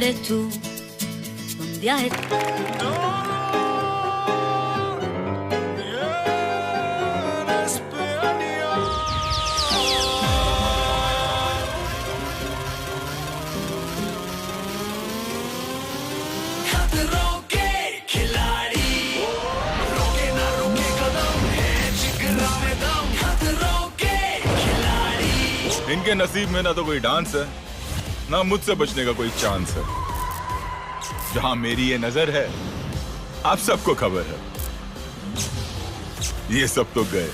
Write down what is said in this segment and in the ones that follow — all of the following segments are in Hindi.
vincere tu, mondiale. इनके नसीब में ना तो कोई डांस है, ना मुझसे बचने का कोई चांस है। जहां मेरी ये नजर है, आप सबको खबर है, ये सब तो गए।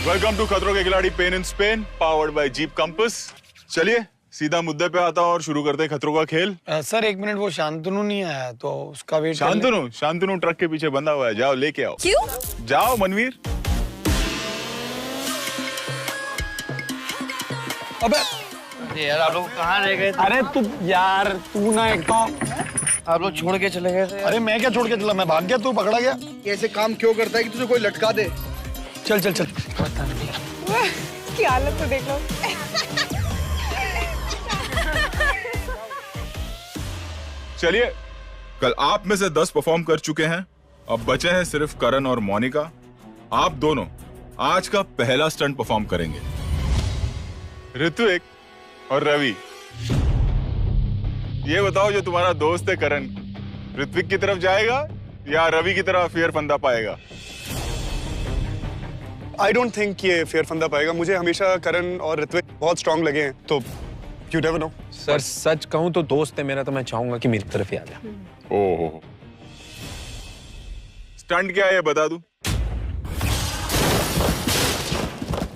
वेलकम टू खतरों के खिलाड़ी pain in Spain, powered by jeep compass. चलिए सीधा मुद्दे पे आता हूं और शुरू करते हैं खतरों का खेल। सर एक मिनट, वो शांतनु नहीं आया तो उसका वेट। शांतनु ट्रक के पीछे बंधा हुआ है, जाओ लेके आओ। क्यों? जाओ मनवीर। अबे यार आप लोग कहाँ रह गए थे? अरे तू यार, तू ना एक तो आप लोग छोड़ के चले गए थे। अरे मैं क्या छोड़ के चला, मैं भाग गया, तू पकड़ा गया। ऐसे काम क्यों करता है कि तुझे कोई लटका दे? चल चल चल। की हालत तो देखो। चलिए, कल आप में से 10 परफॉर्म कर चुके हैं, अब बचे हैं सिर्फ करण और मोनिका। आप दोनों आज का पहला स्टंट परफॉर्म करेंगे। ऋत्विक और रवि, ये बताओ जो तुम्हारा दोस्त है करण, ऋत्विक की तरफ जाएगा या रवि की तरफ फेयर फंदा पाएगा? आई डोंट थिंक ये फेयर फंदा पाएगा। मुझे हमेशा करण और ऋत्विक बहुत स्ट्रांग लगे हैं, तो you never know। सर सच कहूं तो दोस्त है मेरा, तो मैं चाहूंगा कि मेरी तरफ ही आ जाए। ओह, स्टंट क्या है ये बता दूं?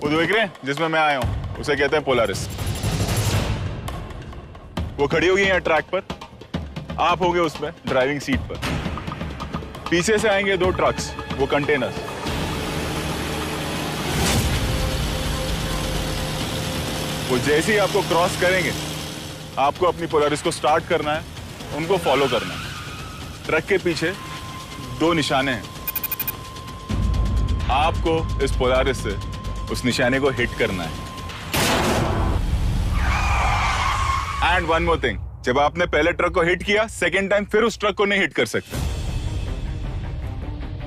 वो देख रहे हैं जिसमें मैं आया हूं, उसे कहते हैं पोलारिस। वो खड़ी होगी यहाँ ट्रैक पर, आप होगे उसमें ड्राइविंग सीट पर। पीछे से आएंगे 2 ट्रक्स, वो कंटेनर्स। वो जैसे ही आपको क्रॉस करेंगे, आपको अपनी पोलारिस को स्टार्ट करना है, उनको फॉलो करना है। ट्रक के पीछे 2 निशाने हैं, आपको इस पोलारिस से उस निशाने को हिट करना है। एंड वन मोर थिंग, जब आपने पहले ट्रक को हिट किया, सेकेंड टाइम फिर उस ट्रक को नहीं हिट कर सकते।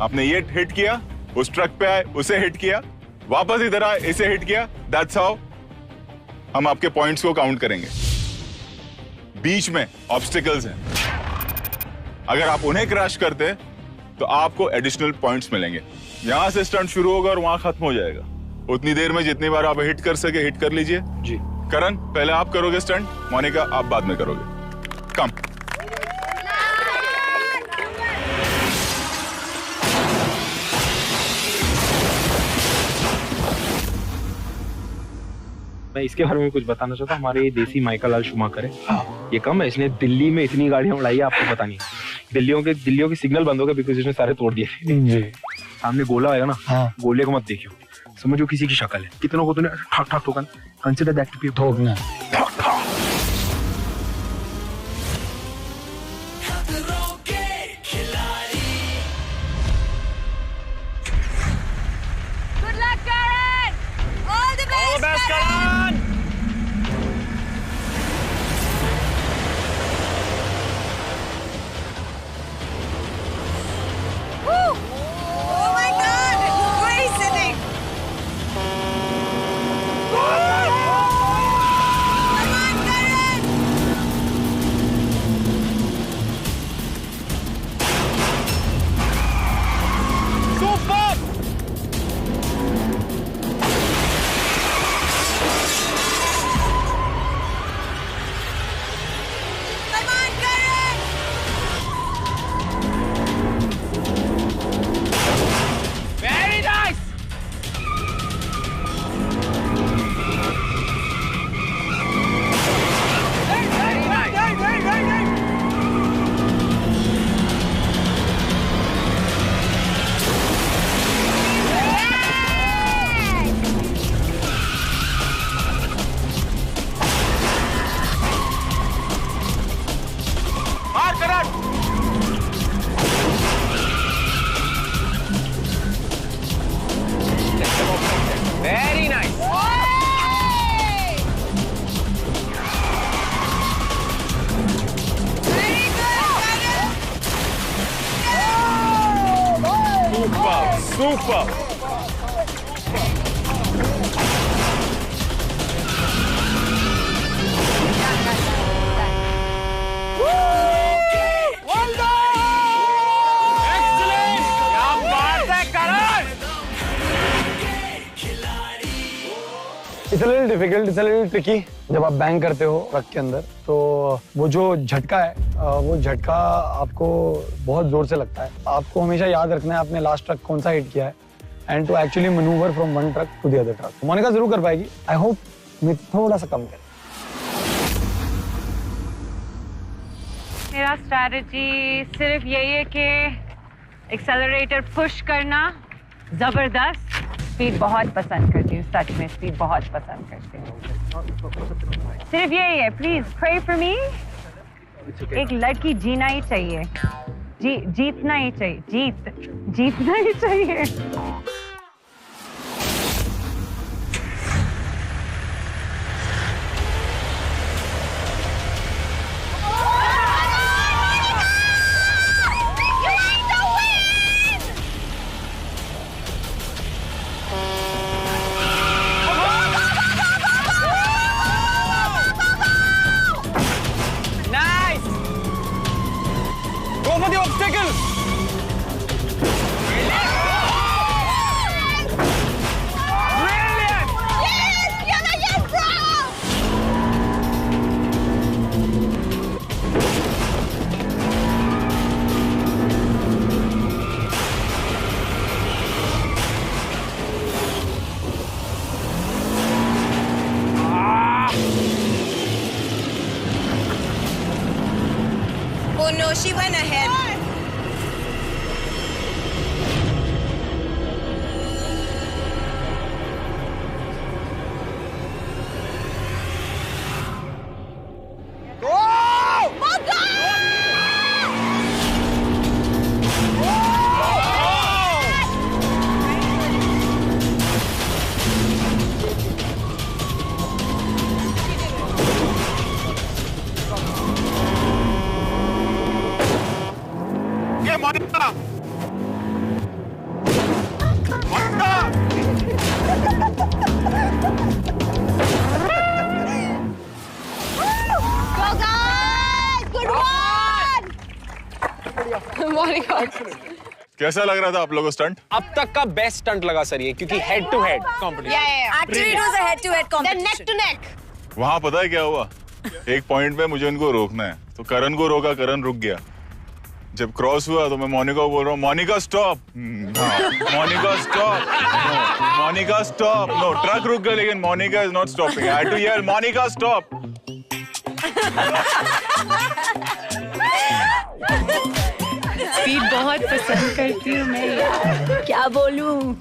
आपने ये हिट किया, उस ट्रक पे आए, उसे हिट किया, वापस इधर आए, इसे हिट किया। दैट्स हाउ हम आपके पॉइंट्स को काउंट करेंगे। बीच में ऑब्स्टिकल्स हैं, अगर आप उन्हें क्रैश करते तो आपको एडिशनल पॉइंट्स मिलेंगे। यहां से स्टंट शुरू होगा और वहां खत्म हो जाएगा। उतनी देर में जितनी बार आप हिट कर सके हिट कर लीजिए। जी। करण पहले आप करोगे स्टंट, मोनिका आप बाद में करोगे। कम। मैं इसके बारे में कुछ बताना चाहता हूँ। हमारे देसी माइकल लाल शुमाकर है, ये कम है, इसने दिल्ली में इतनी गाड़ियां उड़ाई है आपको पता नहीं। दिल्लियों के सिग्नल बंद हो गए बिकॉज इसने सारे तोड़ दिए थे। सामने गोला आएगा ना, गोले को मत देखियो, समझो किसी की शक्ल है। कितनों को तूने ठाक ठाक ठोका, कंसीडर दैट टू बी ठोकना। Good luck, Karan. All the best, Karan. Woo! Oh my God! Great sitting. Super. It's a little difficult, it's a little tricky. जब आप बैंग करते हो ट्रक के अंदर तो वो जो झटका है वो झटका आपको बहुत जोर से लगता है। आपको हमेशा याद रखना है आपने लास्ट ट्रक कौन सा हिट किया है and to actually manoeuvre from one truck to the other truck. Monica जरूर कर पाएगी। आई होप मैं थोड़ा सा कम करें। मेरा स्ट्रैटेजी सिर्फ यही है कि एक्सेलरेटर पुश करना, जबरदस्त। स्पीड बहुत पसंद करती हूँ, सच में स्पीड बहुत पसंद करती हूँ। सिर्फ यही है, प्लीज प्रे फॉर मी। एक लड़की जीना ही चाहिए, जीतना ही चाहिए, जीतना ही चाहिए। Go for the obstacle. Oh no, she went ahead. Monika, कैसा लग रहा था आप लोगों को स्टंट? अब तक का बेस्ट स्टंट लगा सर ये, क्योंकि head to head competition. Actually, it was a head-to-head competition. Then neck to neck. वहां पता है क्या हुआ? एक पॉइंट पे मुझे उनको रोकना है, तो करण को रोका, करण रुक गया। जब क्रॉस हुआ तो मैं मोनिका को बोल रहा हूँ, Monica stop, Monica stop, Monica stop. No, truck रुक गया लेकिन Monica is not stopping. I had to yell Monica stop. Speed बहुत पसंद करती हूँ मैं यार, क्या बोलूं।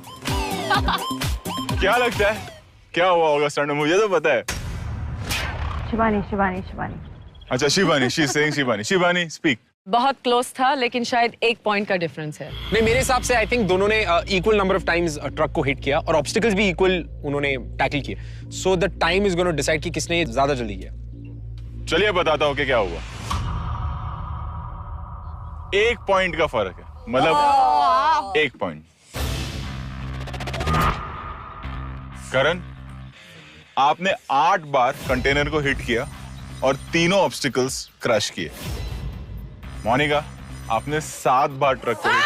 क्या लगता है क्या हुआ होगा स्टंट में? मुझे तो पता है। शिवानी। अच्छा Shivani, she is saying Shivani. Shivani speak. बहुत क्लोज था लेकिन शायद 1 पॉइंट का डिफरेंस है। नहीं, मेरे हिसाब से आई थिंक दोनों ने equal number of times truck को हिट किया और ऑब्स्टिकल्स भी इक्वल उन्होंने टैकल किए। So the time is gonna decide कि किसने ज्यादा जल्दी किया। चलिए बताता हूँ कि क्या हुआ। 1 पॉइंट का फर्क है, मतलब 1 पॉइंट। करण, आपने 8 बार कंटेनर को हिट किया और तीनों ऑब्स्टिकल्स क्रश किए। मोनिका, आपने 7 बार ट्रक को हिट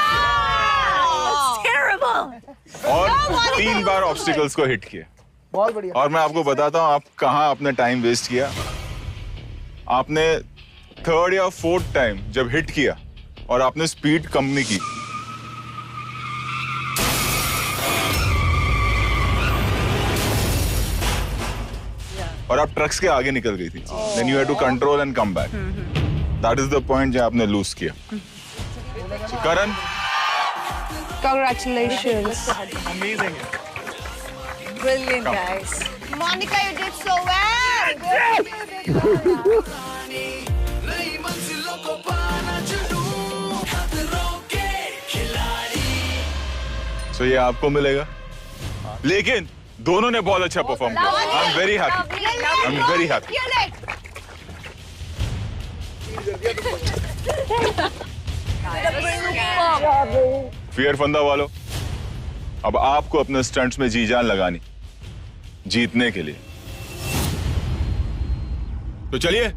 किया और 3 बार ऑब्स्टिकल्स को हिट किया। बहुत बढ़िया। और मैं आपको बताता हूं आप कहां अपने टाइम वेस्ट किया। आपने 3rd या 4th टाइम जब हिट किया और आपने स्पीड कम नहीं की, और आप ट्रक्स के आगे निकल गई थी। Then you had to control and come back. That is the point जहां आपने लूज किया। करण, Congratulations. Amazing. Brilliant, guys. Monica, you did so well. so ये आपको मिलेगा, लेकिन दोनों ने बहुत अच्छा परफॉर्म किया। I am very happy, I am very happy. Fear फंदा वालों, अब आपको अपने स्टंट्स में जी जान लगानी, जीतने के लिए। तो चलिए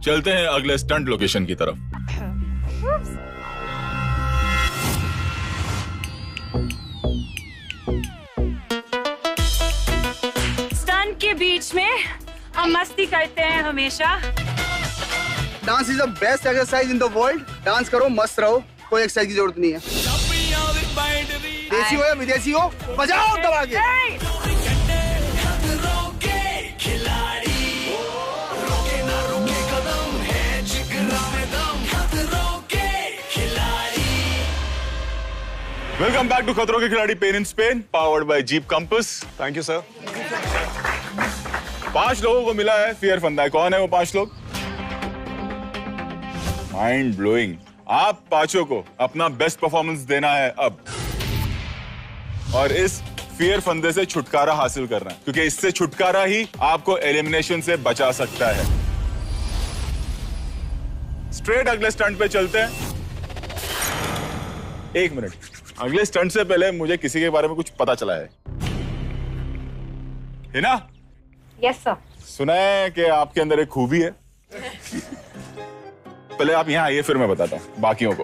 चलते हैं अगले स्टंट लोकेशन की तरफ। स्टंट के बीच में हम मस्ती करते हैं हमेशा। Dance is the best exercise in the world. Dance करो, मस्त रहो, कोई एक्सरसाइज की जरूरत नहीं है। देसी हो या विदेशी हो, बजाओ दबा के। वेलकम बैक टू खतरों के खिलाड़ी pain in Spain, powered by jeep compass. Thank you sir. 5 लोगों को मिला है फियर फंदा। कौन है वो 5 लोग? Mind blowing. आप 5 को अपना बेस्ट परफॉर्मेंस देना है अब, और इस फियर फंदे से छुटकारा हासिल करना है, क्योंकि इससे छुटकारा ही आपको एलिमिनेशन से बचा सकता है। स्ट्रेट अगले स्टंट पे चलते हैं। 1 मिनट, अगले स्टंट से पहले मुझे किसी के बारे में कुछ पता चला है। हिना? Yes sir. सुना है कि आपके अंदर एक खूबी है। पहले आप यहाँ आइए, फिर मैं बताता हूँ बाकियों को।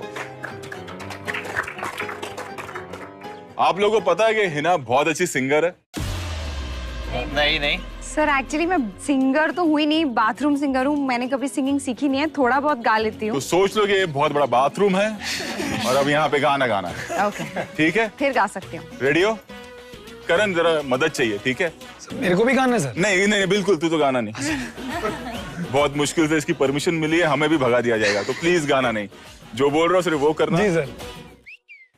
आप लोगों को पता है कि हिना बहुत अच्छी सिंगर है? नहीं सर, एक्चुअली मैं सिंगर तो हुई नहीं, बाथरूम सिंगर हूँ। मैंने कभी सिंगिंग सीखी नहीं है, थोड़ा बहुत गा लेती हूँ। तो सोच लो कि ये बहुत बड़ा बाथरूम है और अब यहाँ पे गाना गाना है। ओके, ठीक है, फिर गा सकती हूँ। रेडी हो? करण जरा मदद चाहिए, ठीक है? मेरे को भी गाना है सर? नहीं, बिल्कुल तू तो गाना नहीं। बहुत मुश्किल से इसकी परमिशन मिली है, हमें भी भगा दिया जाएगा, तो प्लीज गाना नहीं। जो बोल रहा हो सिर्फ वो करना। जी सर।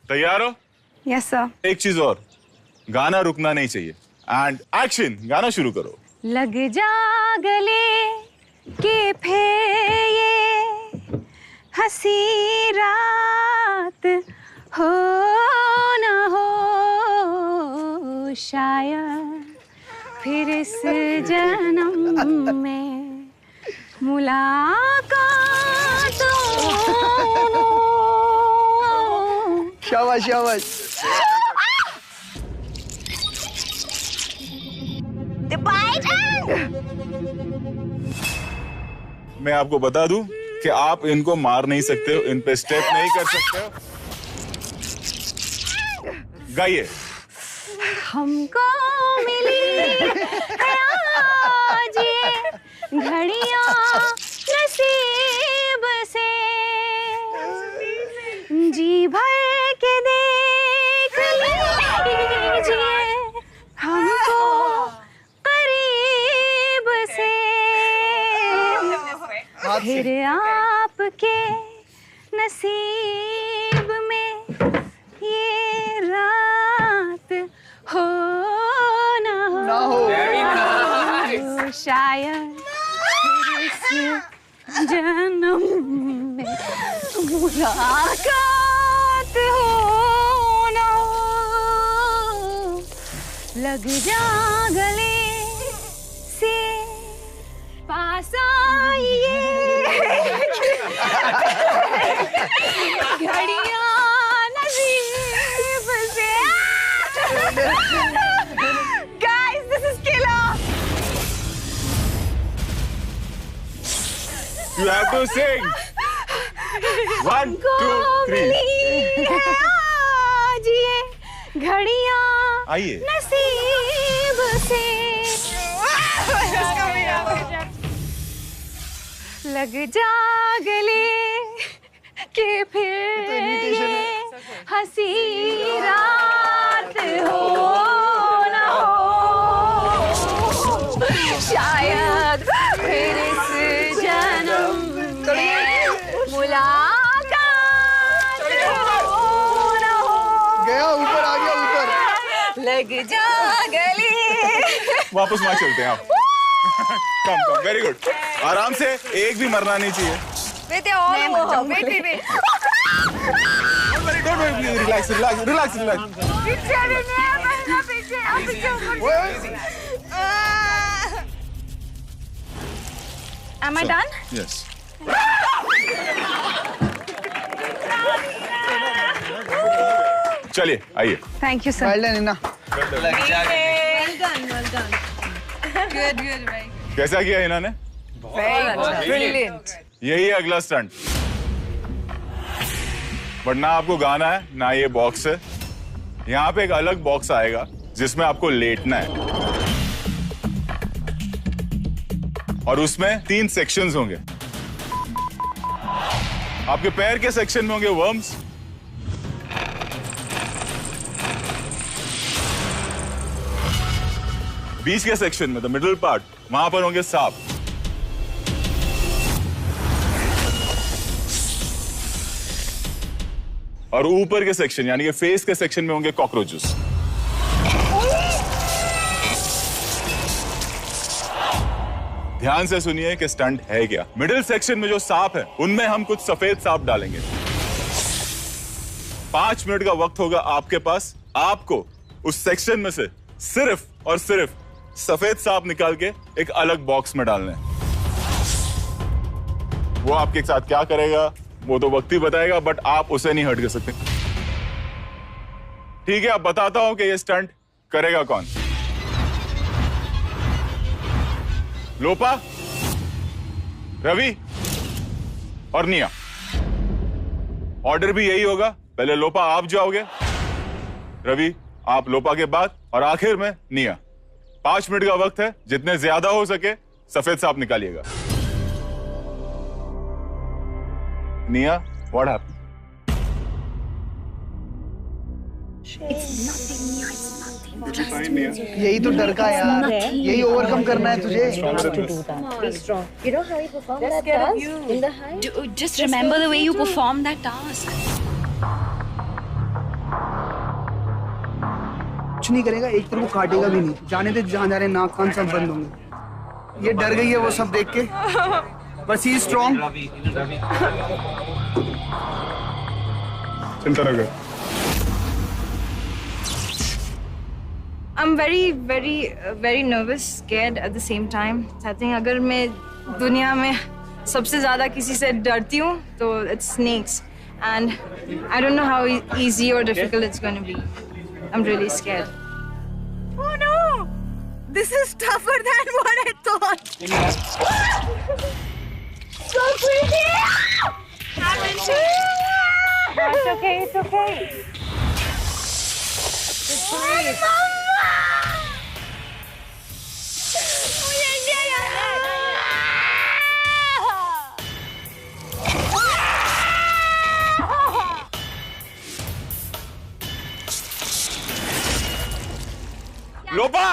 तैयार हो? Yes sir. एक चीज और, गाना रुकना नहीं चाहिए। एंड एक्शन, गाना शुरू करो। लग जा गले के फिर ये हंसी रात हो न हो, शायद फिर इस जन्म में मुलाकात हो। शाबाश शाबाश। मैं आपको बता दूं कि आप इनको मार नहीं सकते हो, इन पे स्टेप नहीं कर सकते हो। गाइए। हमको मिली है आज ये घड़ियां नसीब से, जी भर के देख लीजिए हमको करीब से, फिर आपके नसीब में ये रात हो ना हो, शायद फिर इस जन्म में मुलाकात हो ना हो। लग जा गले से पास आइए, घड़ियां नसीब से। Guys, this is killer. You have to sing. 1, 2, 3. आज ये घड़ियां आइए। नसीब से, लग जा गले के फिर ये हंसी रात हो ना हो, शायद फिर इस जन्म में मुलाकात हो ना हो। गया ऊपर, आ गया ऊपर। लग जा गले। वापस वहां चलते हैं आप। कम, वेरी गुड। आराम से, एक भी मरना नहीं चाहिए। Wait, wait. Don't worry, please, relax. Am I done? Yes. चलिए आइए। Thank you sir. Well done इना। Well done. Good, भाई। कैसा किया इन्होंने? Brilliant. यही है अगला स्टंट। बट ना आपको गाना है ना ये बॉक्स है। यहाँ पे एक अलग बॉक्स आएगा जिसमें आपको लेटना है और उसमें 3 सेक्शंस होंगे। आपके पैर के सेक्शन में होंगे वर्म्स, बीच के सेक्शन में द मिडिल पार्ट वहां पर होंगे सांप, और ऊपर के सेक्शन यानी कि फेस के सेक्शन में होंगे कॉकरोचेस। ध्यान से सुनिए कि स्टंट है क्या। मिडिल सेक्शन में जो सांप है उनमें हम कुछ सफेद सांप डालेंगे। 5 मिनट का वक्त होगा आपके पास। आपको उस सेक्शन में से सिर्फ और सिर्फ सफेद सांप निकाल के एक अलग बॉक्स में डालना है। वो आपके साथ क्या करेगा वो तो वक्त ही बताएगा, बट आप उसे नहीं हर्ट कर सकते। ठीक है, अब बताता हूं कि ये स्टंट करेगा कौन। लोपा, रवि और निया। ऑर्डर भी यही होगा, पहले लोपा आप जाओगे, रवि आप लोपा के बाद, और आखिर में निया। 5 मिनट का वक्त है, जितने ज्यादा हो सके सफेद सांप निकालिएगा। निया, what happened? यही तो डर का यार, यही ओवरकम करना है तुझे। You know how you perform that task in the high? Just remember the way you perform that task. कुछ नहीं करेगा, एक तरफ को काटेगा भी नहीं। जाने दे, जहाँ जा रहे हैं नाक कान सब बंद होंगे। ये डर गई है वो सब देख के, बस ही स्ट्रॉन्ग। चिंता न कर। I'm very nervous, scared at the same time. I think अगर मैं दुनिया में सबसे ज़्यादा किसी से डरती हूँ तो it's snakes, and I don't know how easy or difficult it's going to be. I'm really scared. Oh no! This is tougher than what I thought. So pretty! It's okay, it's okay. Just breathe. Lopa,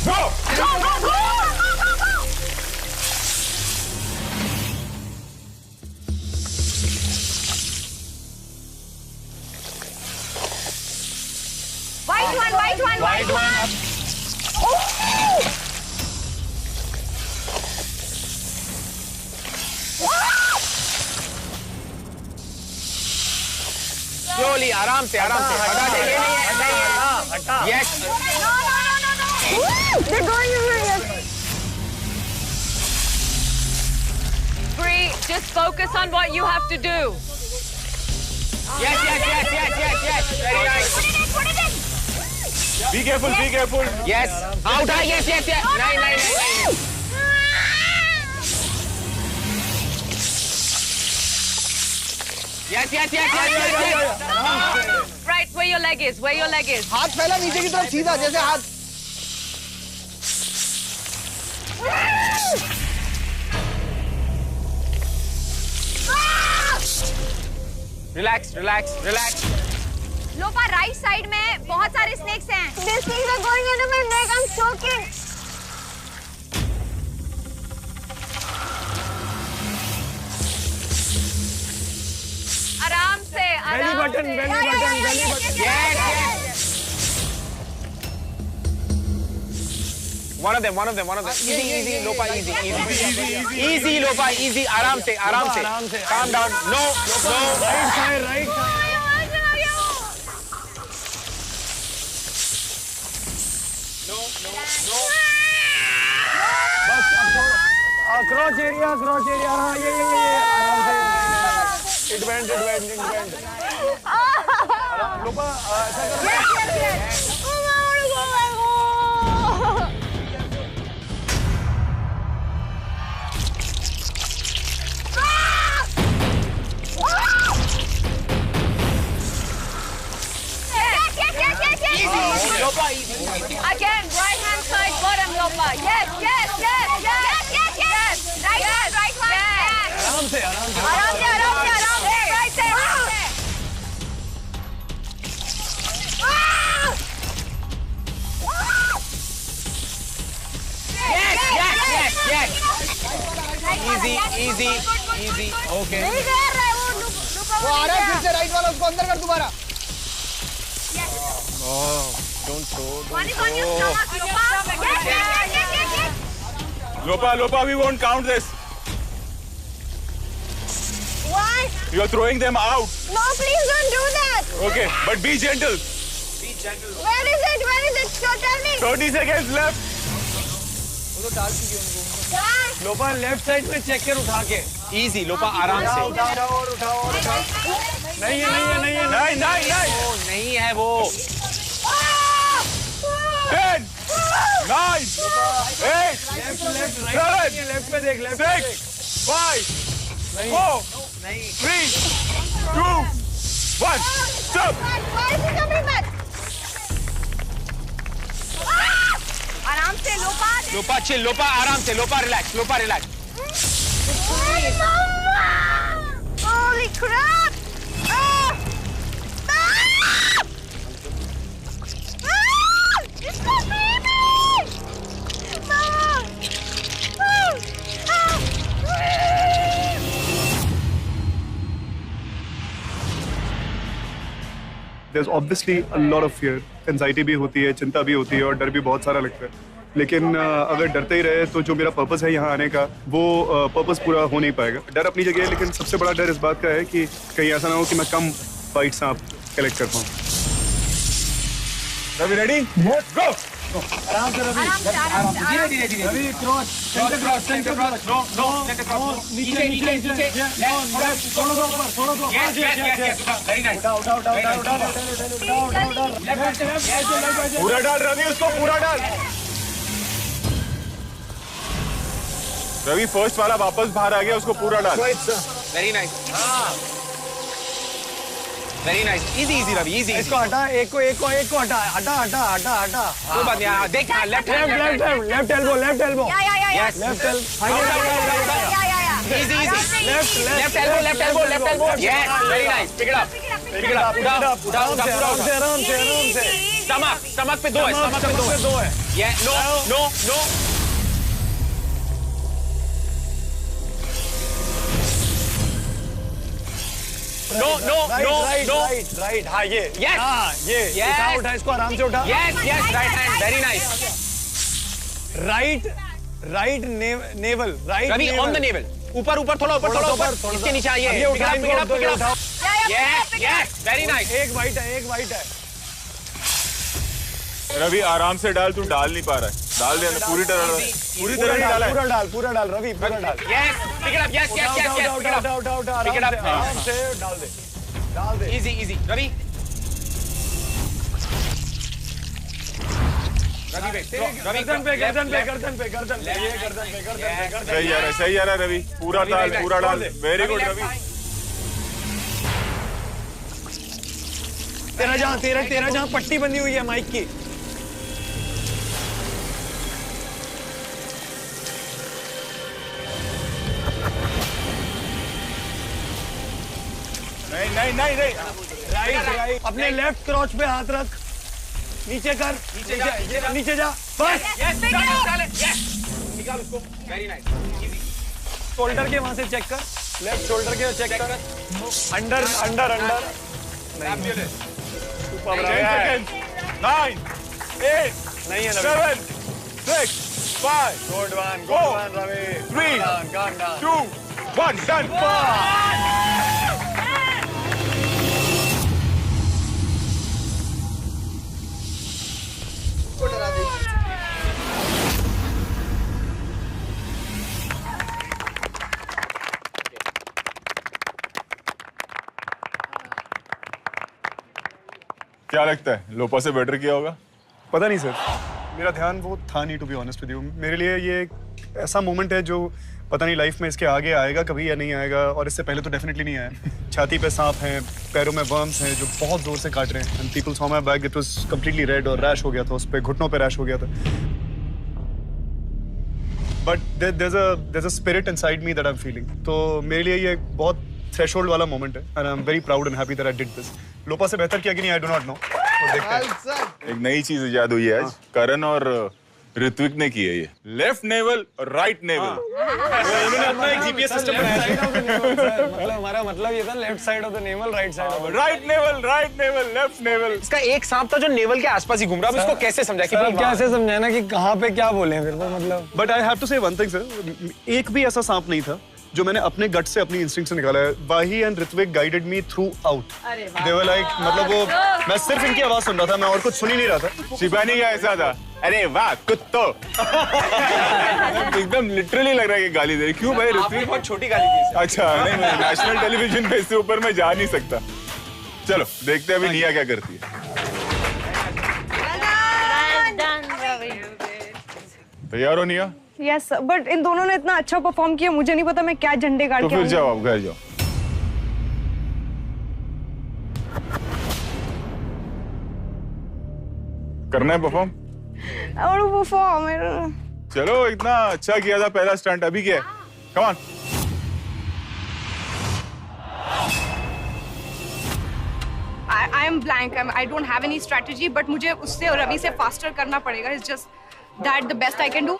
go! Go, go, go! White one. Slowly, आराम से हटा दे। ये नहीं है। Yes. No. They're going over. Bree, just focus on what you have to do. Yes. Very nice. Put it in. Be careful. Yes. Out. Yes. Nine. Yes. Right, where your leg is. हाथ फैला नीचे की तरफ सीधा, जैसे हाथ। Relax. लोपा राइट साइड में बहुत सारे स्नेक्स हैं। These things are going into my neck. I'm choking. आराम से। belly button. Yes. One of them. Easy, Lopa, easy. Easy, Lopa, easy. आराम से. Calm down. No. Right side. No. क्रॉच area हाँ ये आराम से। It went. Lopa Again, right hand side, bottom, Lopa. Yes. Right one. Yes. आराम से Right there. Yes. Easy. Okay. वो आ रहा है फिर से राइट वाला उसको अंदर कर दोबारा Don't throw. One is on your stomach, Lopa. Yes. Lopa, we won't count this. Why? You're throwing them out. No, please don't do that. Okay, but be gentle. Where is it? So tell me. 30 seconds left. Lopa left side में चेक कर उठा के Easy, Lopa, आराम से. उठाओ. नहीं है. नहीं है वो. 10, 9, 8, 7, लेफ्ट पे देख 6, 5, 4, 3, 2, 1. Stop. Why is it coming back? आराम से Lopa. Lopa, chill. Lopa, आराम से. Lopa, relax. Holy crap! It's my baby! There's obviously a lot of fear. Anxiety भी होती है, चिंता भी होती है और डर भी बहुत सारा लगता है. लेकिन अगर डरते ही रहे तो जो मेरा पर्पस है यहाँ आने का वो पर्पस पूरा हो नहीं पाएगा. डर अपनी जगह है लेकिन सबसे बड़ा डर इस बात का है कि कहीं ऐसा ना हो कि मैं कम फाइट्स आप कलेक्ट कर पाऊँ. रवि रेडी? गो. आराम से रवि. धीरे. Ravi cross. Centre cross. No. नीचे. थोड़ा दो ऊपर. Yes. Very nice. उठाओ. पूरा डाल रवि, उसको पूरा डाल. रवि फर्स्ट वाला वापस बाहर आ गया, उसको पूरा डाल. Very nice. Very nice. Easy, Ravi. Easy. इसको हटा. एक को हटा. कोई बात नहीं. देख left elbow. Yeah. Yes. Left elbow. Easy. Left elbow. Yes. Very nice. Pick it up. उठा. आराम से. Stomach पे दो है. Yeah. No. No. Right. हाँ ये. Yes. ये. उठा इसको आराम से उठा. Yes. Right hand. Very nice. Right navel. Right. Ravi on the navel. ऊपर थोड़ा ऊपर. इसके नीचे आइए. Pick it up. Yes. Very nice. एक वाइट है. रवि आराम से डाल, तू डाल नहीं पा रहा है. डाल दे अंदर. पूरी तरह नहीं डाला है. पूरा डाल रवि. पूरा डाल. Yes. Pick it up. Yes. उठा. Pick it up. आराम से डाल दे. Easy. Ravi. गर्दन पे. सही आ रहा है रवि. पूरा डाल. Very good Ravi. तेरा जहाँ पट्टी बंधी हुई है माइक की. नहीं. राइट. अपने लेफ्ट क्रॉच पे हाथ रख. नीचे कर. नीचे जा. बस. निकाल उसको. Very nice. Easy. शोल्डर के वहां से चेक कर. लेफ्ट शोल्डर के चेक कर. अंडर. Fabulous. 10 seconds. 9, 8, नहीं है 7, 6, 5. Good one, Ravi. 3, 2, 1. Done. क्या लगता है लोपा से बेटर किया होगा? पता नहीं सर, मेरा ध्यान वो था नहीं, to be honest with you. मेरे लिए ये एक ऐसा मोमेंट है जो पता नहीं लाइफ में इसके आगे आएगा कभी या नहीं आएगा, और इससे पहले तो डेफिनेटली नहीं आया। छाती पे सांप हैं, पैरों में वर्म्स हैं जो बहुत जोर से काट रहे हैं। And people saw my back, it was completely red और रैश हो गया था, उस पे घुटनों पे रैश हो गया था। But there's a spirit inside me that I'm feeling. तो मेरे लिए ये बहुत थ्रेशोल्ड वाला मोमेंट है, and I'm very proud and happy that I did this. लोपा से बेहतर किया कि नहीं, I do not know. तो देखते हैं। एक नई चीज इजाद हुई है आज, करण और ऋत्विक ने की है ये, लेफ्ट नेवल और राइट नेवल। उन्होंने अपना एक जीपीएस सिस्टम बनाया। मतलब हमारा मतलब ये था left side of the naval, right side of right naval, left naval. इसका एक सांप था जो नेवल के आसपास ही घूम रहा है, इसको कैसे समझाए कि भाई कैसे समझाए ना कि कहाँ पे क्या बोले फिर तो मतलब। बट आई हैव टू से वन थिंग सर, एक भी ऐसा सांप नहीं था जो मैंने अपने गट से अपनी इंस्टिंक्ट से निकाला है। Wahi and Hrithik guided me throughout. They were like, मतलब वो मैं सिर्फ इनकी आवाज सुन रहा था, मैं और कुछ सुन ही नहीं रहा था। शिबानी का ऐसा था, अरे वाह कुत्तो। एकदम लिटरली लग रहा है कि गाली दे रही। क्यों भाई ऋत्विक? बहुत छोटी गाली दी। अच्छा नहीं, नेशनल टेलीविजन पे इससे ऊपर मैं जा नहीं सकता। चलो देखते हैं अभी निया क्या करती है। तैयार हो निया? यस सर, बट इन दोनों ने इतना अच्छा परफॉर्म किया, मुझे नहीं पता मैं क्या झंडे गाड़ के तो फिर जाओ, आप घर जाओ। करना है परफॉर्म? और परफॉर्म चलो, इतना अच्छा किया था पहला स्टंट, अभी क्या है? Come on. I am blank. I don't have any strategy, but मुझे उससे और रवि से faster करना पड़ेगा. It's just that the best I can do.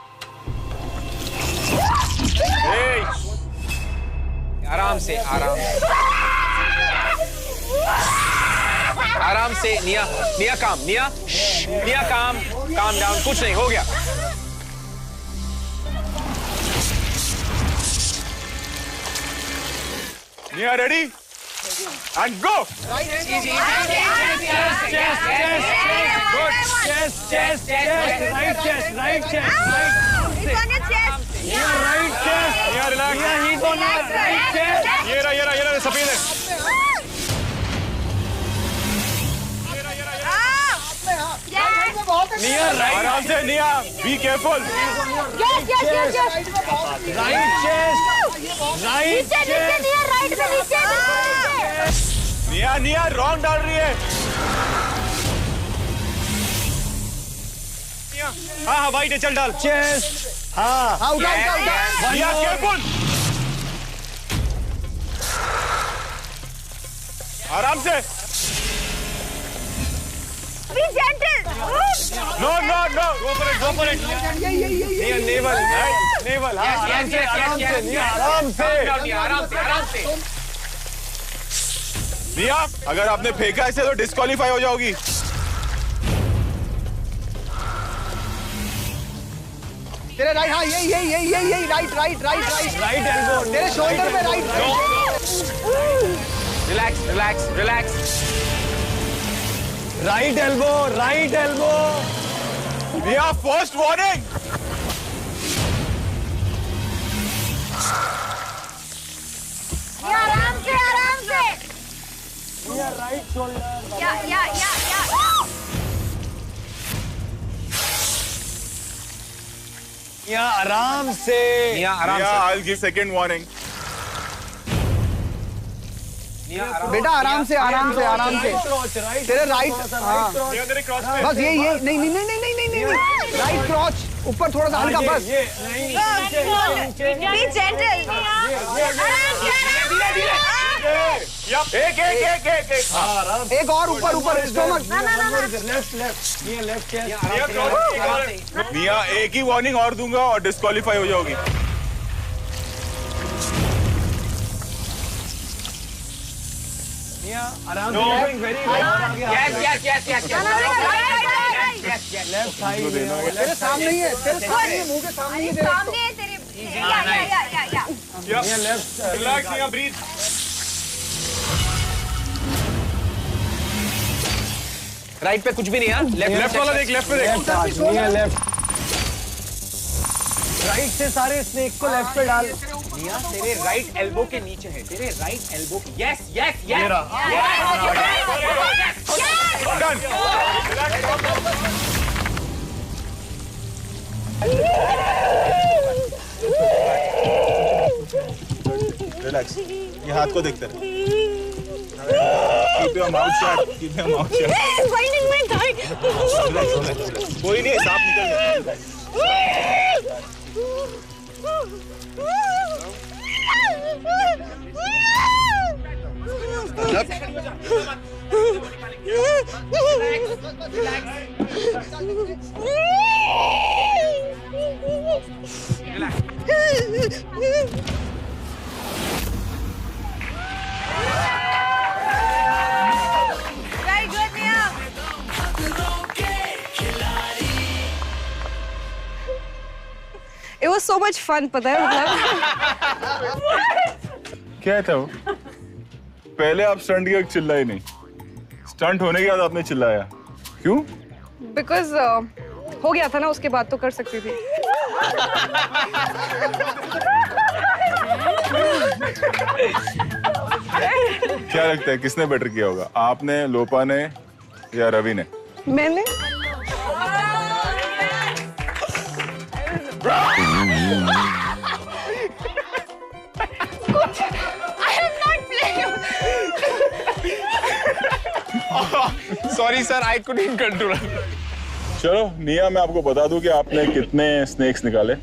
आराम से, आराम से। निया काम, निया काम डाउन, कुछ नहीं हो गया। निया ready and go. Easy. Good. Chest. Right chest. It's on your chest. Yeah, right chest. Yeah, relax. Yeah, he's on your right chest. ये रहा सफेद है। Near right. आराम से निया, be careful. Yes. Right chest. नीचे. निया रॉन्ग डाल रही है। हाँ वाइट है, चल डाल। चेस्ट। हाँ निया केयरफुल। आराम से। Be gentle. No. Go for it. Near navel. Right. Navel. आराम से। निया, अगर आपने फेंका ऐसे तो डिस्क्वालीफाई हो जाओगी। तेरे राइट, हाँ यही राइट एल्बो तेरे शोल्डर पे राइट। रिलैक्स। Right elbow. निया, फर्स्ट वार्निंग। आराम से. Right shoulder. या. आराम से। I'll give second warning. बेटा आराम से. तेरे राइट, बस यही नहीं. राइट क्रॉच ऊपर थोड़ा सा हल्का, बस। Be gentle. एक और ऊपर स्टोमक। निया, एक ही वार्निंग और दूंगा और डिस्क्वालीफाई हो जाओगी। आराम से। Left side. तेरे सामने ही है, मुंह के सामने ही है। सामने है तेरे. या. लेफ्ट। रिलैक्स निया, ब्रीथ। राइट पे कुछ भी नहीं है। लेफ्ट वाला देख, लेफ्ट पे देख। लेफ्ट। राइट से सारे स्नेक को लेफ्ट पे डाल। निया तेरे राइट एल्बो के नीचे है, तेरे राइट एल्बो के। यस यस यस रिलैक्स, ये हाथ को देखते रहे। Keep your mouth shut. Keep your mouth shut. He's biting my thigh. कोई नहीं, सांप निकल जाएगा। Very good, Nia. It was so much fun, पता है मतलब। क्या था वो? पहले आप स्टंट किया, चिल्लाए नहीं। स्टंट होने के बाद आपने चिल्लाया, क्यों? Because हो गया था ना, उसके बाद तो कर सकती थी। क्या लगता है किसने बेटर किया होगा, आपने, लोपा ने या रवि ने? मैंने। Sorry sir, I couldn't control. चलो निया, मैं आपको बता दूं कि आपने कितने स्नेक्स निकाले।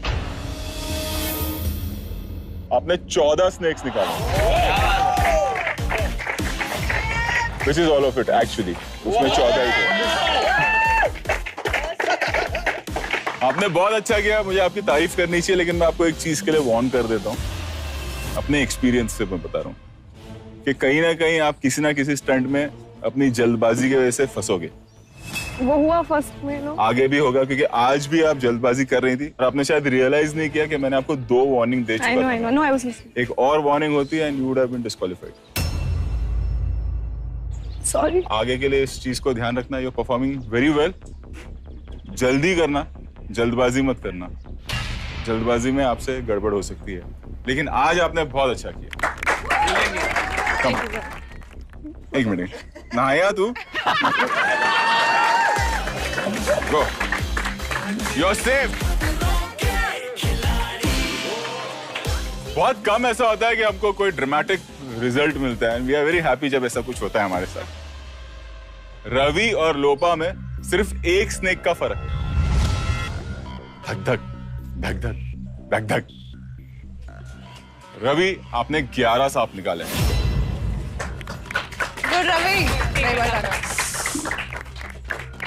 आपने 14 स्नेक्स निकाले। Which is all of it actually. उसमें 14 ही थे। आपने बहुत अच्छा किया, मुझे आपकी तारीफ करनी चाहिए, लेकिन मैं आपको एक चीज के लिए वार्न कर देता हूँ। अपने एक्सपीरियंस से मैं बता रहा हूँ कि कहीं ना कहीं आप किसी ना किसी स्टंट में अपनी जल्दबाजी की वजह से फंसोगे। वो हुआ फर्स्ट में ना। आगे भी होगा, क्योंकि आज भी आप जल्दबाजी कर रही थी और आपने शायद रियलाइज नहीं किया कि मैंने आपको 2 वार्निंग दे चुका था। I know. No, I was listening. एक और वार्निंग होती है and you would have been disqualified. Sorry. आगे के लिए इस चीज को ध्यान रखना। You are performing very well. जल्दी करना, जल्दबाजी मत करना। जल्दबाजी में आपसे गड़बड़ हो सकती है, लेकिन आज आपने बहुत अच्छा किया। एक मिनट, नहाया तू? गो, यू आर सेफ। बहुत कम ऐसा होता है कि आपको कोई ड्रामेटिक रिजल्ट मिलता है। वी आर वेरी हैप्पी जब ऐसा कुछ होता है हमारे साथ। रवि और लोपा में सिर्फ एक स्नेक का फर्क है। धक धक धक धक धक धक। रवि, आपने 11 सांप निकाले। Good, रवि।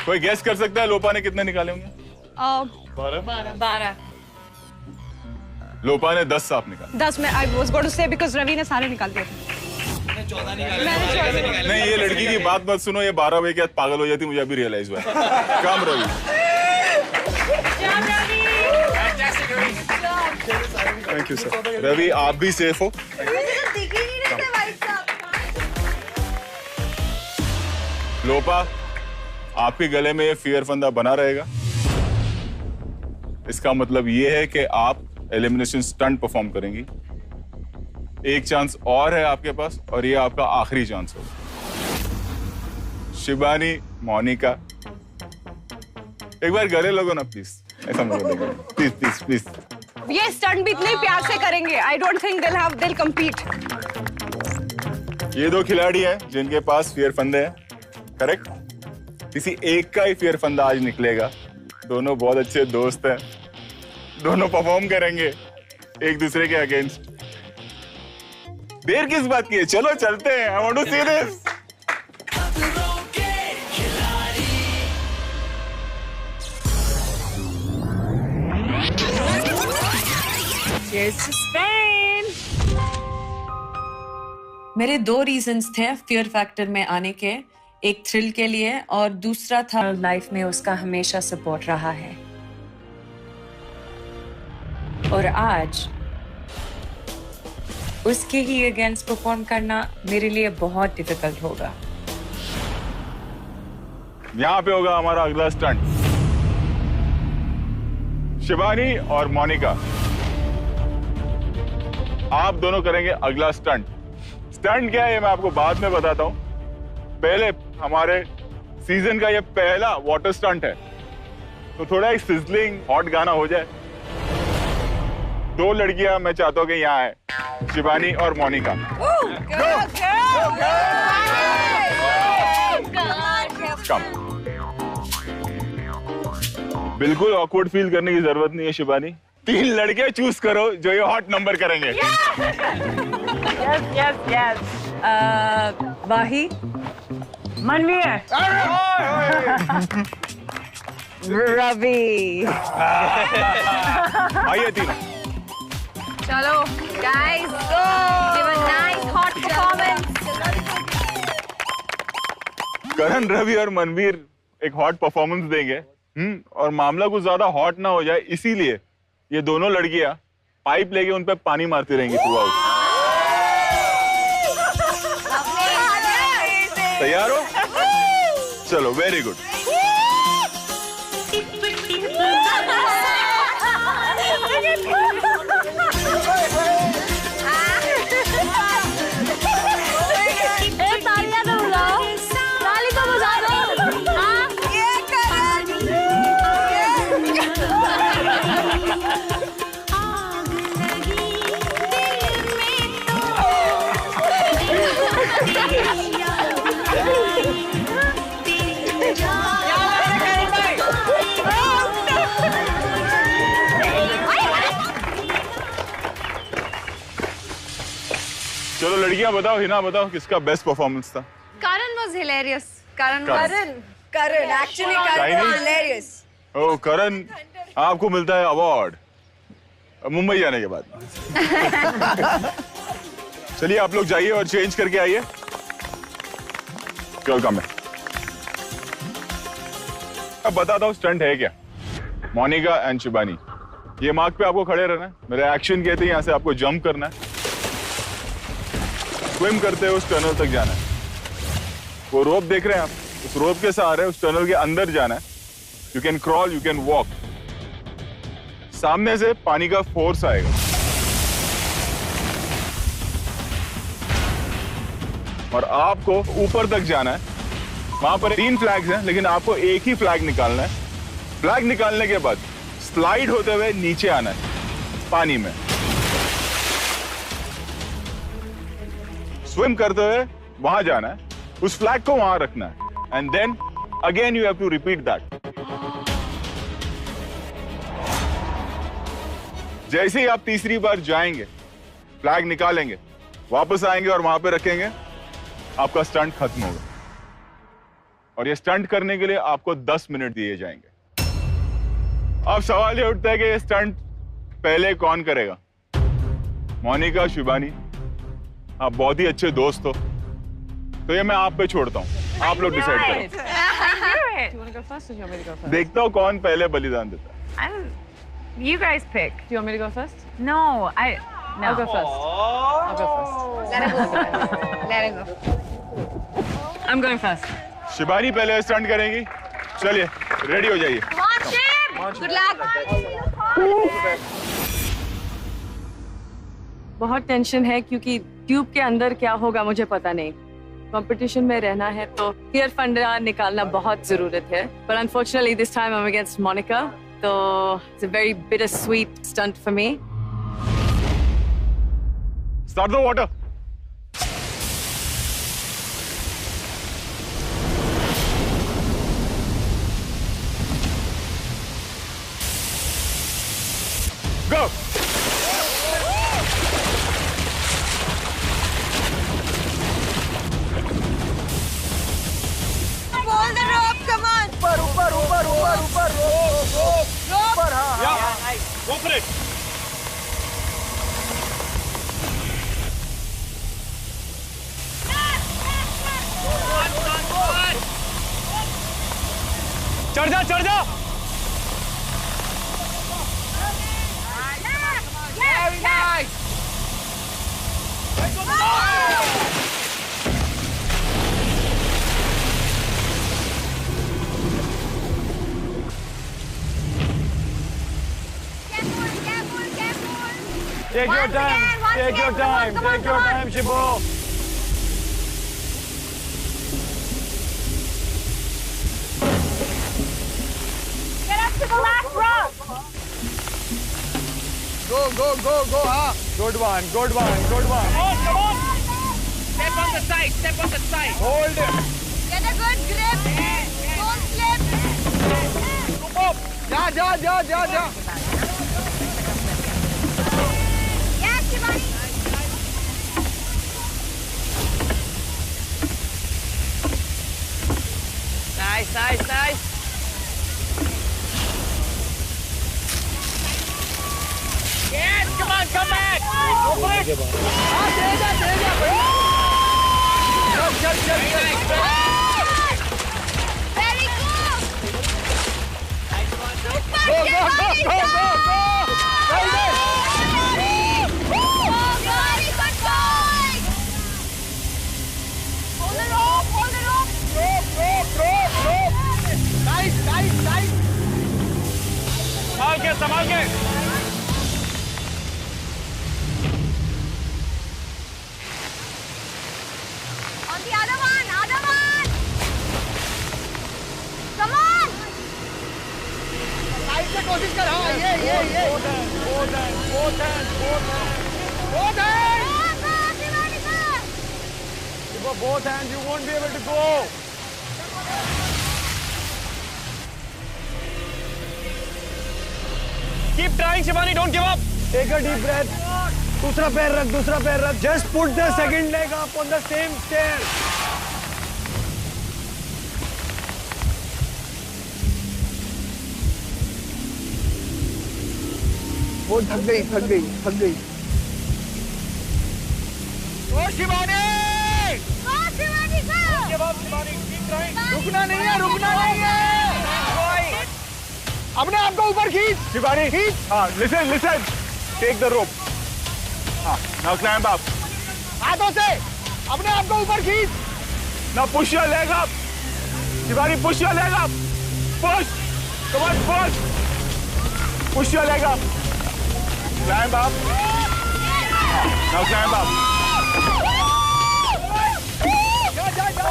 कोई गेस कर सकता है लोपा ने कितने निकाले होंगे? 12। लोपा ने 10 सांप निकाले। 10 में I was going to say because Ravi ने सारे निकाल दिए। नहीं, ये लड़की की बात मत सुनो, ये 12 बजे के बाद पागल हो जाती, मुझे अभी रियलाइज हुआ। काम Ravi. Thank you sir. Ravi, आप भी सेफ हो। लोपा, आपके गले में ये फियर फंदा बना रहेगा। इसका मतलब ये है कि आप एलिमिनेशन स्टंट परफॉर्म करेंगी। एक चांस और है आपके पास और ये आपका आखिरी चांस होगा। शिबानी, मोनिका, एक बार गले लगो ना प्लीज। ऐसा मत करो, प्लीज प्लीज प्लीज। ये स्टंट भी इतने प्यार से करेंगे। I don't think they'll compete. ये 2 खिलाड़ी हैं जिनके पास फियर फंदे हैं, करेक्ट? किसी एक का ही फियर फंदा आज निकलेगा। दोनों बहुत अच्छे दोस्त हैं, दोनों परफॉर्म करेंगे एक दूसरे के अगेंस्ट। देर किस बात की है, चलो चलते हैं। I want to see this. Cheers to Spain. मेरे 2 रीजंस थे फियर फैक्टर में आने के। एक थ्रिल के लिए और दूसरा था लाइफ में उसका हमेशा सपोर्ट रहा है। और आज उसके ही अगेंस्ट परफॉर्म करना मेरे लिए बहुत डिफिकल्ट होगा। यहां पे होगा हमारा अगला स्टंट। शिबानी और मोनिका, आप दोनों करेंगे अगला स्टंट। स्टंट क्या है ये मैं आपको बाद में बताता हूँ। पहले हमारे सीजन का ये पहला वाटर स्टंट है, तो थोड़ा एक सिजलिंग हॉट गाना हो जाए। 2 लड़कियां मैं चाहता हूँ कि यहाँ है, शिवानी और मोनिका। कम। बिल्कुल ऑकवर्ड फील करने की जरूरत नहीं है शिवानी। 3 लड़के चूज करो जो ये हॉट नंबर करेंगे। यस। वाही, मनवीर, रवि। आइए तीनों। चलो guys, go! Give a nice hot performance. करण, रवि और मनवीर एक हॉट परफॉर्मेंस देंगे। और मामला कुछ ज्यादा हॉट ना हो जाए, इसीलिए ये दोनों लड़कियां पाइप लेके उन पे पानी मारती रहेंगी थ्रू आउट। तैयार हो? चलो, वेरी गुड। चलो लड़कियां बताओ, हिना बताओ किसका बेस्ट परफॉर्मेंस था? Karan was hilarious. Karan. Actually, Karan was hilarious. ओ करण, आपको मिलता है अवार्ड मुंबई जाने के बाद। चलिए आप लोग जाइए और चेंज करके आइए। वेलकम है। अब बताता हूँ स्टंट है क्या। मोनिका एंड शिवानी, ये मार्क पे आपको खड़े रहना है। मेरे एक्शन कहते हैं यहाँ से आपको जंप करना है, स्विम करते हुए उस टनल तक जाना है। वो रोप देख रहे हैं आप, उस रोप के सहारे उस टनल के अंदर जाना है। You can crawl, you can walk. सामने से पानी का फोर्स आएगा और आपको ऊपर तक जाना है। वहां पर 3 फ्लैग्स हैं, लेकिन आपको एक ही फ्लैग निकालना है। फ्लैग निकालने के बाद स्लाइड होते हुए नीचे आना है पानी में, स्विम करते हुए वहां जाना है, उस फ्लैग को वहां रखना है, and then again you have to repeat that. जैसे ही आप तीसरी बार जाएंगे, फ्लैग निकालेंगे, वापस आएंगे और वहां पे रखेंगे, आपका स्टंट खत्म होगा। और ये स्टंट करने के लिए आपको 10 मिनट दिए जाएंगे। अब सवाल ये उठता है कि ये स्टंट पहले कौन करेगा? मोनिका, शिवानी, आप बहुत ही अच्छे दोस्त हो, तो ये मैं आप पे छोड़ता हूँ, आप लोग डिसाइड करो। देखता हूँ कौन पहले बलिदान देता है। You guys pick. Do you want me to go first? No, no. I'll go first. I'll go first. Let her go. Let her go. I'm going first. Shivani पहले स्टंट करेंगी। चलिए रेडी हो जाइए। Good luck. बहुत टेंशन है क्योंकि ट्यूब के अंदर क्या होगा मुझे पता नहीं। कंपटीशन में रहना है तो फियर फंडा निकालना बहुत जरूरत है। But unfortunately this time I'm against Monica. So it's a very bittersweet stunt for me. Start the water. Go. Pull the rope, come on. ऊपर हाँ। Go for it. चढ़ जा चढ़ जा। Very nice. Take your time. Take your time. Take your time, Shibu. Get up to the last rock. Go, हाँ. Good one. Come on. Step on the side. Hold it. Get a good grip. Don't slip. जा. Yes, Shivani. Nice. Yes, come on, come back. हाँ, दे जा. चल. Very good. Go. Well done. Hold the rope. Rope. Nice. संभाल के. On the other one. Come on. Side से कोशिश कर. हाँ, ये. Both hands. Go, Shivani, go. For both hands, you won't be able to go. Keep trying, Shivani. Don't give up. Take a deep breath. दूसरा पैर रख. Just put the second leg up on the same stair. वो थक गई. Go, Shivani, go. रुकना नहीं है. अपने आप को ऊपर खींच. Shivani, listen. Take the rope. Now climb up. हाथों से अपने आप को ऊपर खींच. Now push your leg up. Shivani, push your leg up. Push. Come on, push. Push your leg up. Climb up. Now climb up. Go.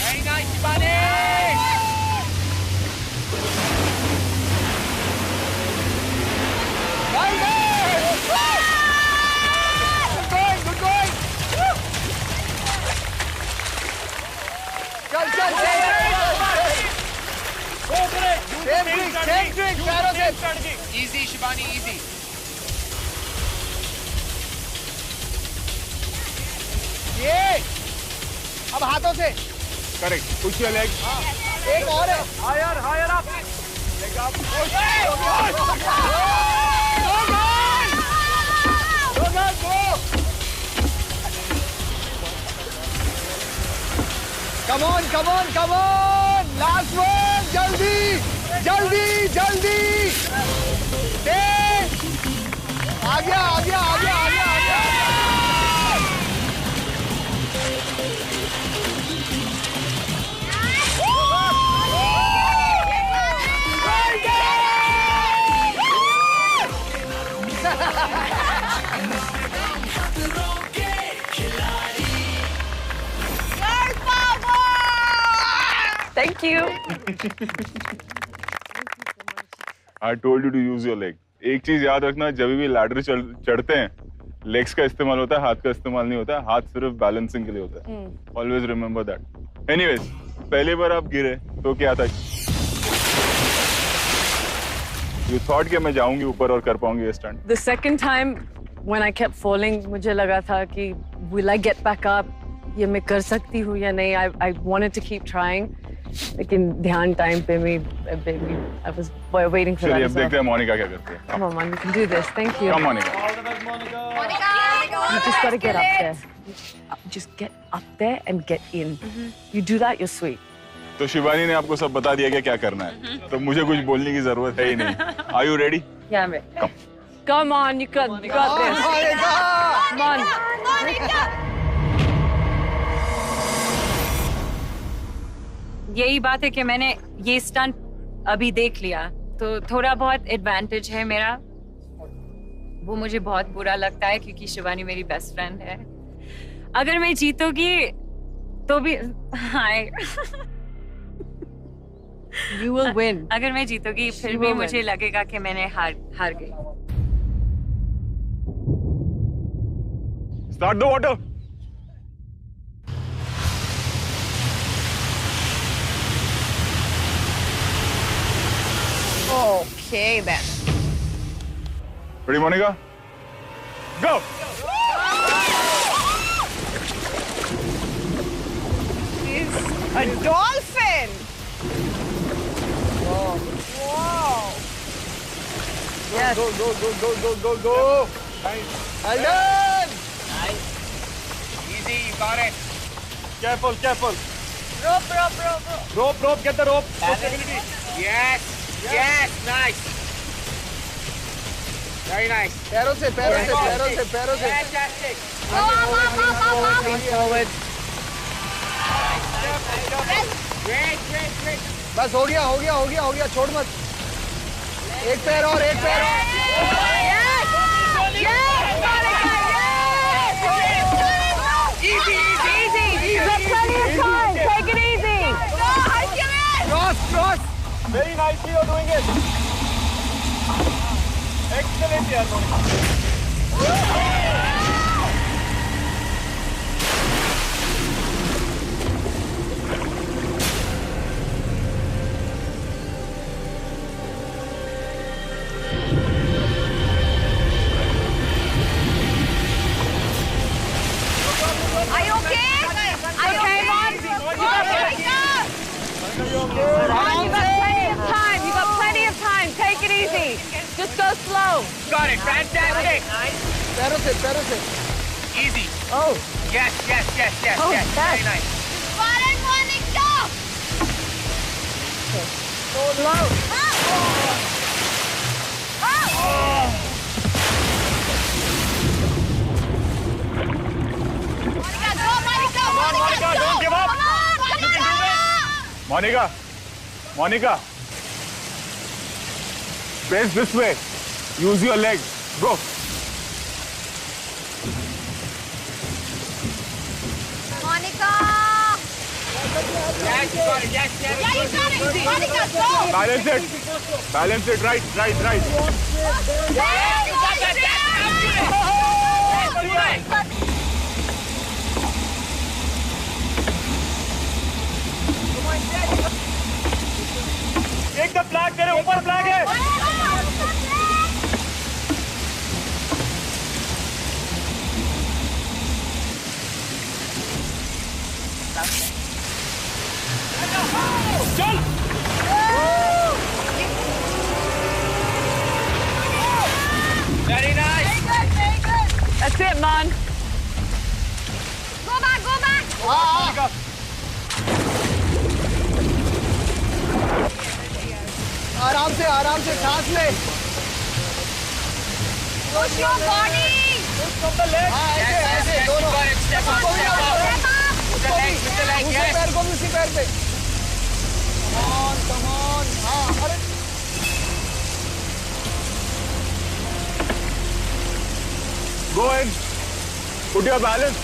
Very nice, Shivani. Good going. चल. Safe drink, पैरों से. Easy, Shivani, easy. ये अब हाथों से. Correct. Push your leg. एक और है. Higher up. Leg up. Push. Go. Come on. Last one. जल्दी. आ गया. Thank you. I told you to use your leg. एक चीज याद रखना, जब भी लैडर चढ़ते हैं, लेग्स का इस्तेमाल होता है, हाथ का इस्तेमाल नहीं होता है. हाथ सिर्फ बैलेंसिंग के लिए होता है. Always remember that. Anyways, पहली बार आप गिरे तो क्या था? You thought कि मैं जाऊंगी ऊपर और कर पाऊंगी ये stunt? The second time when I kept falling, मुझे लगा था कि will I get back up? ये मैं कर सकती हूँ या नहीं? I wanted to keep trying. लेकिन ध्यान टाइम पे मैं I was waiting for that. चलिए अब देखते हैं मोनिका क्या करती है. Come on, man, you can do this. Thank you. Come, Monica. You just gotta get up there. Just get up there and get in. You do that, you're sweet. तो शिवानी ने आपको सब बता दिया कि क्या करना है. तो मुझे कुछ बोलने की जरूरत है ही नहीं. Are you ready? Yeah, I'm ready. Come on, you got this. Come on. यही बात है कि मैंने ये स्टंट अभी देख लिया, तो थोड़ा बहुत एडवांटेज है मेरा। वो मुझे बहुत बुरा लगता है क्योंकि शिवानी मेरी बेस्ट फ्रेंड है। अगर मैं जीतूंगी तो भी हाय You will win. अगर मैं जीतूंगी फिर भी मुझे लगेगा कि मैंने हार गई। Start the water. Okay then. Ready, Monica? Go. She's a dolphin. Wow. Yes. Go. Nice. Well done. Nice. Easy, you got it. Careful. Rope. Get the rope. Yes. Yes. Nice. Very nice. पैरों से. Fantastic. Forward. Great. बस हो गया. छोड़ मत. एक पैर और. Easy. You've got plenty of time. Take it easy. Cross. Very nicely you're doing it. Excellent, yaar, Monica. Are you okay? Are you okay, Mom? You got plenty of time. Take it easy. Just go slow. Got it. Fantastic. पैरों से. Easy. Oh. Yes. Oh, Very yes. nice. Got it, Monica. Slow. Monica, don't give up. You can do this. Monica. Face this way. Use your leg. Go. Monica. Yes, you got it. Yes. Yeah, you got it. Monica, go. Balance it. Right. There you got that. एक द फ्लैग तेरे ऊपर फ्लैग है. चल. Very nice. Very good. That's it, man. Go back. आराम से सांस ले. Push your body. ऐसे दोनों. Step up. With the leg. दूसरे पैर को भी उसी पैर पे. Come on. हाँ. अरे. Go in. Put your balance.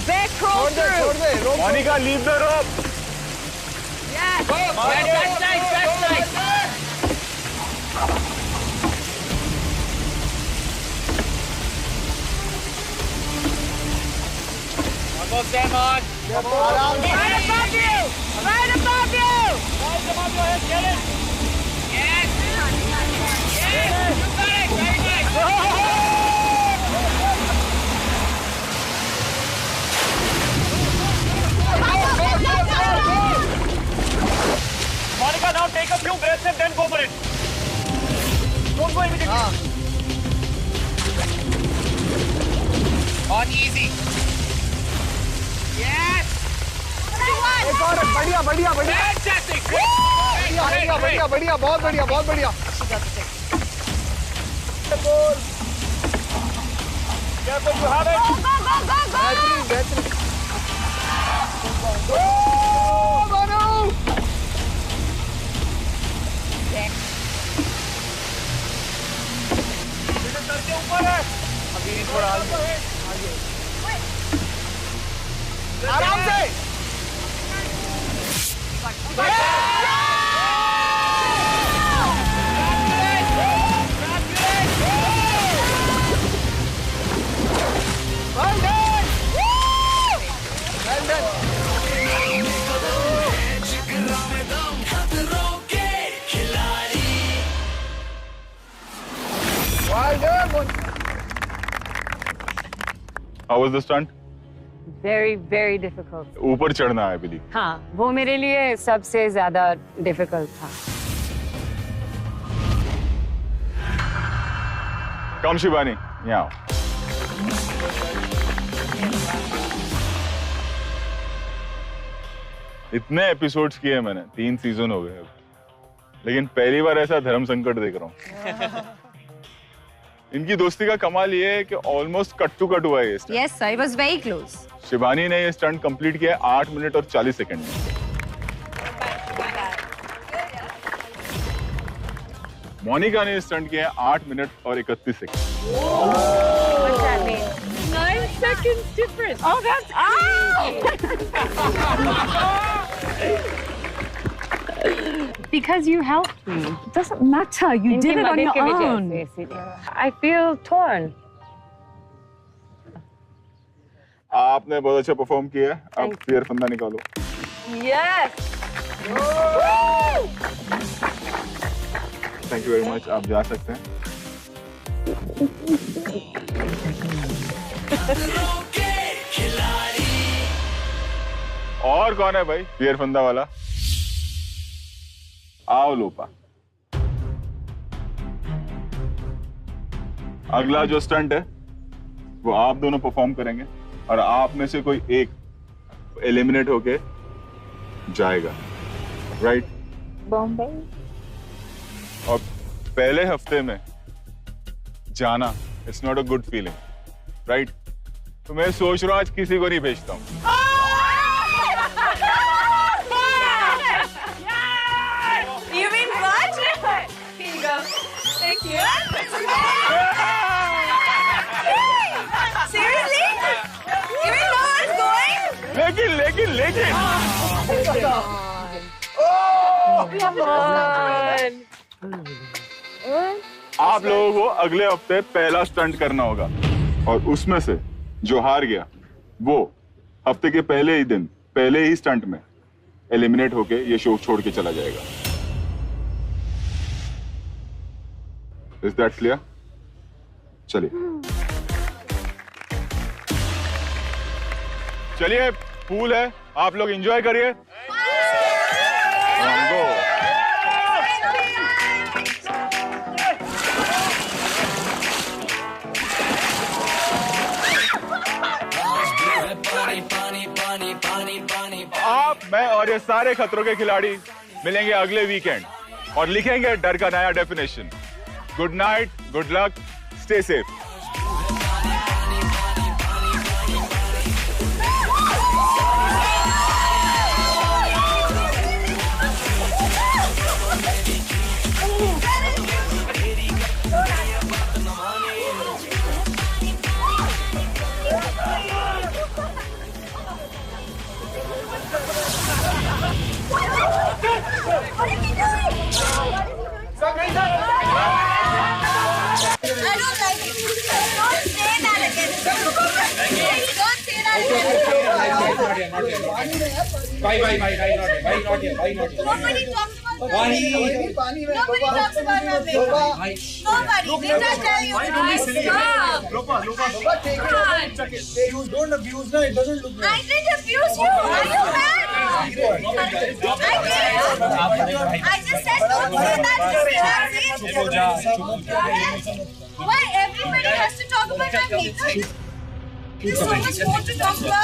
Back crawl through. छोड़ दे. Monica, leave the rope. Yes. Backside. Almost there, on. आराम से. Right above you. Right above your head. Get it. Yes. You got it. Very nice. Monica, now take a few breaths and then go for it. Don't go immediately. On easy. Yes. एक और बढ़िया. Fantastic. बढ़िया. बहुत बढ़िया. Careful, you have it. Go. बेहतरीन. अभी थोड़ा आगे। आराम से। How was the stunt? Very, very difficult. ऊपर चढ़ना है बिली। हाँ, वो मेरे लिए सबसे ज्यादा difficult था। कम शिवानी, यहाँ। इतने एपिसोड्स किए मैंने, 3 सीजन हो गए अब, लेकिन पहली बार ऐसा धर्म संकट देख रहा हूँ। इनकी दोस्ती का कमाल ये है कि ऑलमोस्ट कट टू कट हुआ है ये stunt. Yes, I was very close. Shivani ने ये स्टंट कंप्लीट किया 8 मिनट और 40 सेकंड में। मोनिका ने स्टंट किया 8 मिनट और 31 second. What's that mean? 9 seconds difference. Oh, that's because you helped me. It doesn't matter. You did it on your own. I feel torn. आपने बहुत अच्छा परफॉर्म किया। अब फियर फंदा निकालो। Yes. Thank you very much. आप जा सकते हैं। और कौन है भाई फियर फंदा वाला? आओ लोपा। अगला जो स्टंट है वो आप दोनों परफॉर्म करेंगे और आप में से कोई एक एलिमिनेट होके जाएगा, राइट? बॉम्बे। और पहले हफ्ते में जाना it's not a good feeling, right? तो मैं सोच रहा हूं आज किसी को नहीं भेजता हूं। You mean what? Here you go. Thank you. Seriously? You even know where it's going? लेकिन Come on. आप लोगों को अगले हफ्ते पहला स्टंट करना होगा और उसमें से जो हार गया वो हफ्ते के पहले ही दिन पहले ही स्टंट में एलिमिनेट होके ये शो छोड़ के चला जाएगा। Is that clear? चलिए पूल है, आप लोग एंजॉय करिए। आप, मैं और ये सारे खतरों के खिलाड़ी मिलेंगे अगले वीकेंड और लिखेंगे डर का नया definition. Good night, good luck, stay safe. Why not here? Nobody talks about nothing. Nobody talks about nothing. Nobody. They just tell you. Stop. Lopa, take it over and check it. You don't abuse, no, it doesn't look I didn't abuse you. Are you mad? I did. I just said don't say that. Why everybody has to talk about my makeup? There's so much more to talk about.